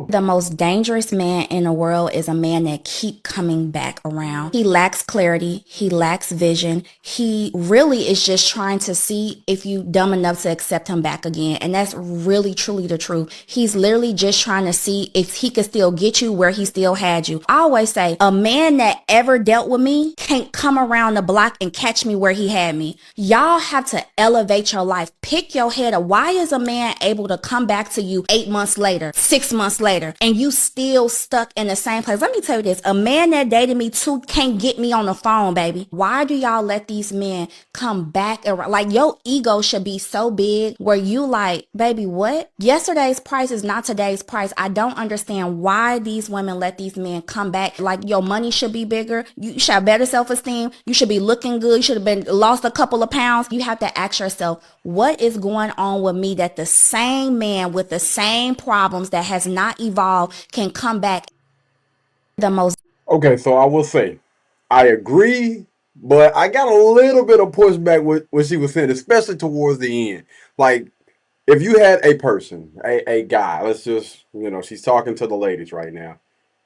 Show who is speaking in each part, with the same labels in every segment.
Speaker 1: The most dangerous man in the world is a man that keep coming back around. He lacks clarity. He lacks vision. He really is just trying to see if you dumb enough to accept him back again. And that's really truly the truth. He's literally just trying to see if he could still get you where he still had you. I always say a man that ever dealt with me can't come around the block and catch me where he had me. Y'all have to elevate your life. Pick your head up. Why is a man able to come back to you 8 months later, 6 months later, and you still stuck in the same place? Let me tell you this. A man that dated me too can't get me on the phone, baby. Why do y'all let these men come back around? Like, your ego should be so big where you like, baby, what? Yesterday's price is not today's price. I don't understand why these women let these men come back. Like, your money should be bigger. You should have better self-esteem. You should be looking good. You should have been lost a couple of pounds. You have to ask yourself, what is going on with me that the same man with the same problems that has not evolved can come back the most.
Speaker 2: Okay, so I will say, I agree, but I got a little bit of pushback with what she was saying, especially towards the end. Like, if you had a person, a guy, let's just, she's talking to the ladies right now.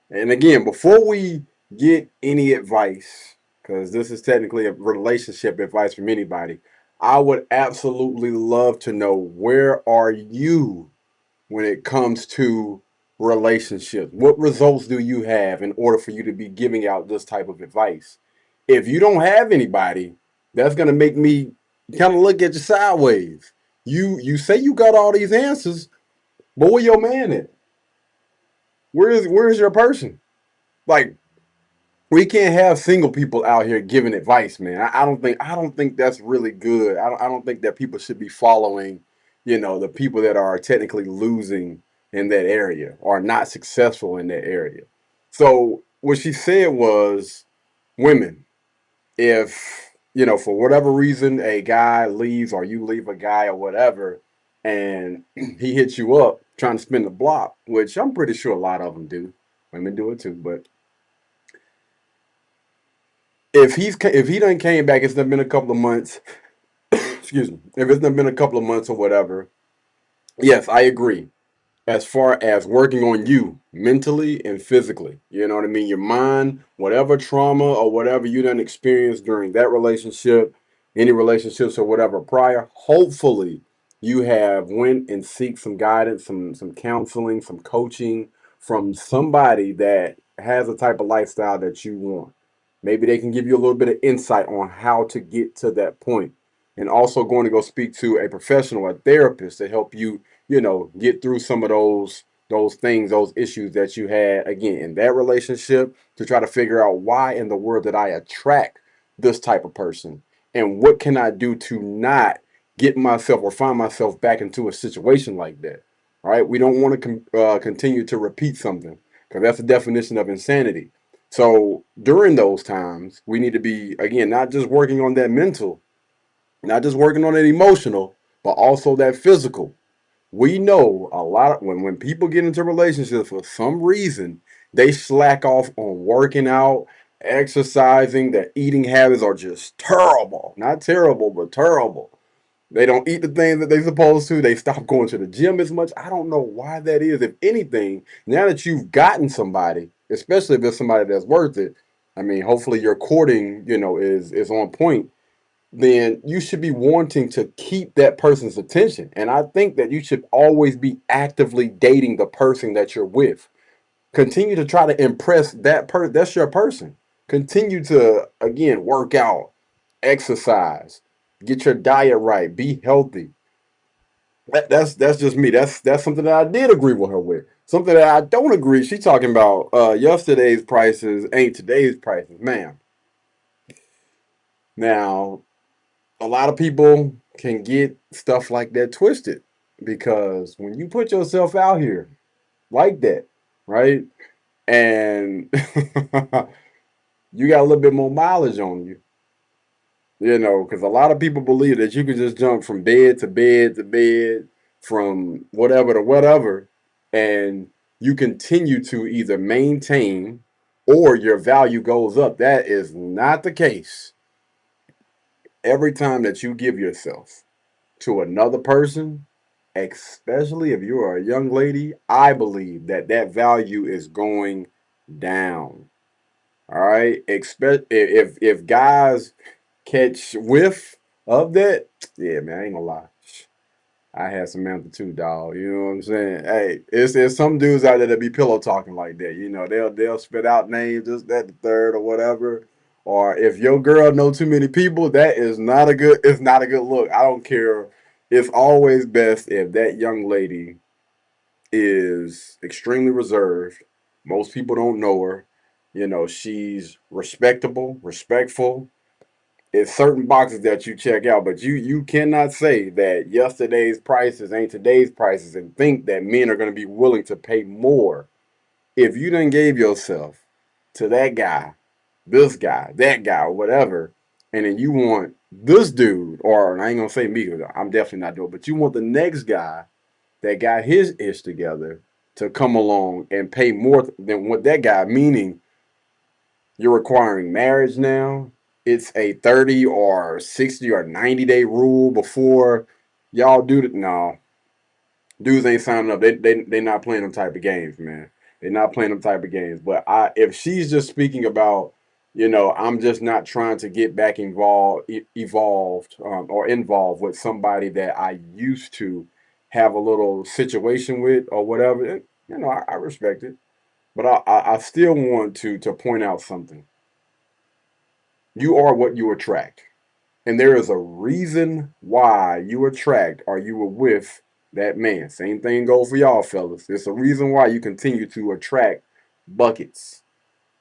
Speaker 2: And again, before we get any advice, because this is technically a relationship advice from anybody, I would absolutely love to know, where are you when it comes to relationships? What results do you have in order for you to be giving out this type of advice? If you don't have anybody, that's going to make me kind of look at you sideways. You say you got all these answers, but where your man at? Where is your person? Like, we can't have single people out here giving advice, man. I don't think that's really good. I don't think that people should be following, the people that are technically losing in that area or not successful in that area. So what she said was, women, if for whatever reason a guy leaves or you leave a guy or whatever, and he hits you up trying to spin the block, which I'm pretty sure a lot of them do. Women do it too, but if he done came back, it's done been a couple of months. Excuse me. If it's done been a couple of months or whatever, yes, I agree. As far as working on you mentally and physically, you know what I mean? Your mind, whatever trauma or whatever you done experienced during that relationship, any relationships or whatever prior, hopefully you have went and seek some guidance, some counseling, some coaching from somebody that has a type of lifestyle that you want. Maybe they can give you a little bit of insight on how to get to that point. And also going to go speak to a professional, a therapist, to help you, get through some of those things, those issues that you had again in that relationship, to try to figure out why in the world did I attract this type of person, and what can I do to not get myself or find myself back into a situation like that. All right, we don't want to continue to repeat something, because that's the definition of insanity. So during those times, we need to be, again, not just working on that mental, not just working on that emotional, but also that physical. We know a lot of when people get into relationships, for some reason, they slack off on working out, exercising. Their eating habits are just terrible. Not terrible, but terrible. They don't eat the things that they're supposed to. They stop going to the gym as much. I don't know why that is. If anything, now that you've gotten somebody, especially if it's somebody that's worth it, I mean, hopefully your courting, is on point, then you should be wanting to keep that person's attention. And I think that you should always be actively dating the person that you're with. Continue to try to impress that person. That's your person. Continue to, again, work out, exercise, get your diet right, be healthy. That's just me. That's something that I did agree with her with. Something that I don't agree. She talking about yesterday's prices ain't today's prices, ma'am. Now, a lot of people can get stuff like that twisted, because when you put yourself out here like that, right? And you got a little bit more mileage on you, because a lot of people believe that you can just jump from bed to bed to bed, from whatever to whatever, and you continue to either maintain or your value goes up. That is not the case. Every time that you give yourself to another person, especially if you are a young lady, I believe that that value is going down. All right. Expect if guys catch whiff of that, yeah, man, I ain't gonna lie. I had some amplitude, dog. You know what I'm saying? Hey, it's some dudes out there that be pillow talking like that. You know, they'll spit out names, this, that, the third, or whatever. Or if your girl know too many people, that is not a good. It's not a good look. I don't care. It's always best if that young lady is extremely reserved. Most people don't know her. You know, she's respectable, respectful. It's certain boxes that you check out, but you cannot say that yesterday's prices ain't today's prices and think that men are going to be willing to pay more if you done gave yourself to that guy, this guy, that guy, or whatever, and then you want this dude, or I ain't gonna say me, I'm definitely not doing it, but you want the next guy that got his ish together to come along and pay more than what that guy, meaning you're requiring marriage now. It's a 30 or 60 or 90-day rule before y'all do it. No, dudes ain't signing up. They not playing them type of games, man. They're not playing them type of games. But if she's just speaking about, I'm just not trying to get back evolved or involved with somebody that I used to have a little situation with or whatever. I respect it. But I still want to point out something. You are what you attract. And there is a reason why you attract or you were with that man. Same thing goes for y'all, fellas. There's a reason why you continue to attract buckets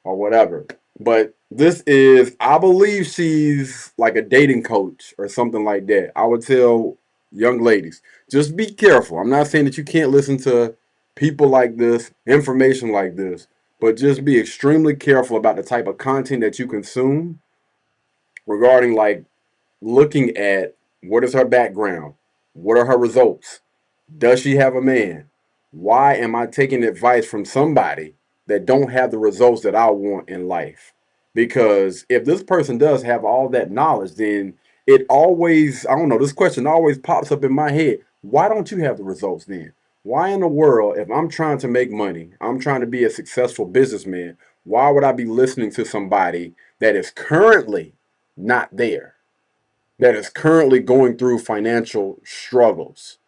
Speaker 2: or whatever. But this is, I believe she's like a dating coach or something like that. I would tell young ladies, just be careful. I'm not saying that you can't listen to people like this, information like this, but just be extremely careful about the type of content that you consume regarding like looking at what is her background, what are her results, does she have a man, why am I taking advice from somebody that don't have the results that I want in life? Because if this person does have all that knowledge, then it always, I don't know, this question always pops up in my head. Why don't you have the results then? Why in the world, if I'm trying to make money, I'm trying to be a successful businessman, why would I be listening to somebody that is currently not there, that is currently going through financial struggles,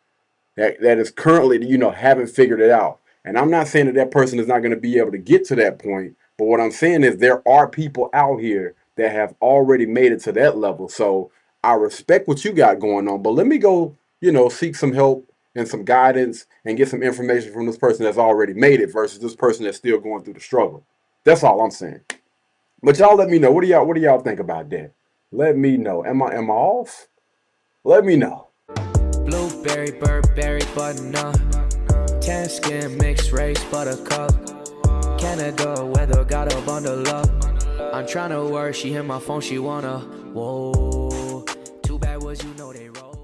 Speaker 2: that is currently, haven't figured it out? And I'm not saying that that person is not going to be able to get to that point, but what I'm saying is there are people out here that have already made it to that level. So I respect what you got going on, but let me go, seek some help and some guidance and get some information from this person that's already made it versus this person that's still going through the struggle. That's all I'm saying. But y'all let me know. What do y'all think about that? Let me know. Am I off? Let me know.
Speaker 3: Blueberry, Burberry, button-up, tan skin, mixed race, buttercup, Canada weather, got a bundle up. I'm tryna work, she hit my phone, she wanna, whoa. Too bad was they roll.